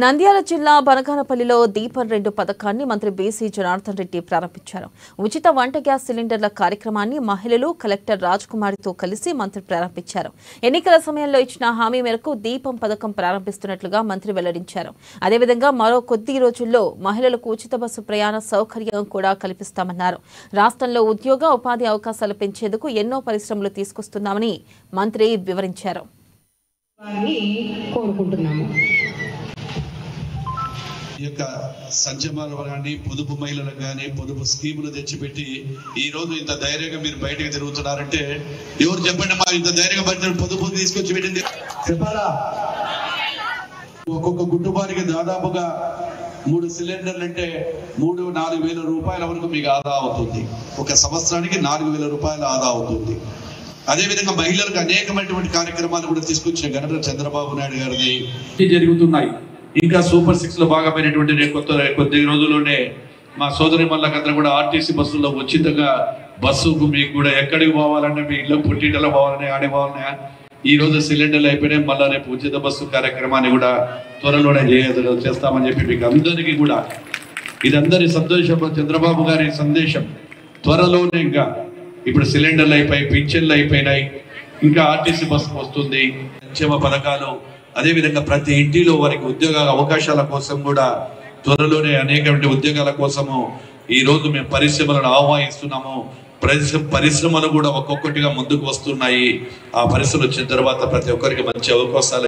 నంద్యాల జిల్లా బనగానపల్లిలో దీపం 2 పథకాన్ని మంత్రి బీసీ జనార్దన్ రెడ్డి ప్రారంభించారు. ఉచిత వంట గ్యాస్ సిలిండర్ల కార్యక్రమాన్ని మహిళలు కలెక్టర్ రాజ్ కుమార్తో కలిసి మంత్రి ప్రారంభించారు. ఎన్నికల సమయంలో ఇచ్చిన హామీ మేరకు దీపం పథకం ప్రారంభిస్తున్నట్లుగా మంత్రి వెల్లడించారు. అదేవిధంగా మరో కొద్ది రోజుల్లో మహిళలకు ఉచిత బస్సు ప్రయాణ సౌకర్యం కూడా కల్పిస్తామన్నారు. రాష్ట్రంలో ఉద్యోగ ఉపాధి అవకాశాలు పెంచేందుకు ఎన్నో పరిశ్రమలు తీసుకొస్తున్నామని మంత్రి వివరించారు. ఈ యొక్క సంక్షేమాలు కానీ పొదుపు మహిళలకు కానీ పొదుపు స్కీములు తెచ్చిపెట్టి ఈ రోజు ఇంత ధైర్యంగా మీరు బయటకు తిరుగుతున్నారంటే ఎవరు చెప్పండి, మా ఇంత ధైర్యంగా బయట పొదుపు తీసుకొచ్చి పెట్టింది చెప్పాలా? ఒక్కొక్క కుటుంబానికి దాదాపుగా 3 సిలిండర్లు అంటే 3-4 వేల రూపాయల వరకు మీకు ఆదా అవుతుంది. ఒక సంవత్సరానికి 4 వేల రూపాయల ఆదా అవుతుంది. అదేవిధంగా మహిళలకు అనేకమైనటువంటి కార్యక్రమాలు కూడా తీసుకొచ్చిన ఘనత చంద్రబాబు నాయుడు గారిది జరుగుతున్నాయి. ఇంకా సూపర్ 6 లో భాగమైనటువంటి కొద్ది రోజుల్లోనే మా సోదరి మల్లకందరూ కూడా ఆర్టీసీ బస్సుల్లో ఉచితంగా బస్సుకు మీకు కూడా ఎక్కడికి పోవాలంటే మీ ఇళ్ళకు పుట్టింటలో పోవాలని ఆడే పోవాలన్నా ఈ రోజు సిలిండర్లు అయిపోయినాయి. మళ్ళీ రేపు ఉచిత బస్సు కార్యక్రమాన్ని కూడా త్వరలోనే చేస్తామని చెప్పి మీకు అందరికీ కూడా ఇదందరి సంతోషంలో చంద్రబాబు గారి సందేశం. త్వరలోనే ఇంకా ఇప్పుడు సిలిండర్లు అయిపోయి పింఛన్లు అయిపోయినాయి, ఇంకా ఆర్టీసీ బస్సు వస్తుంది, సంక్షేమ పథకాలు, అదేవిధంగా ప్రతి ఇంటిలో వారికి ఉద్యోగ అవకాశాల కోసం కూడా త్వరలోనే అనేకమైన ఉద్యోగాల కోసము ఈ రోజు మేము పరిశ్రమలను ఆహ్వానిస్తున్నాము. పరిశ్రమలు కూడా ఒక్కొక్కటిగా ముందుకు వస్తున్నాయి. ఆ పరిశ్రమలు వచ్చిన తర్వాత ప్రతి ఒక్కరికి మంచి అవకాశాలు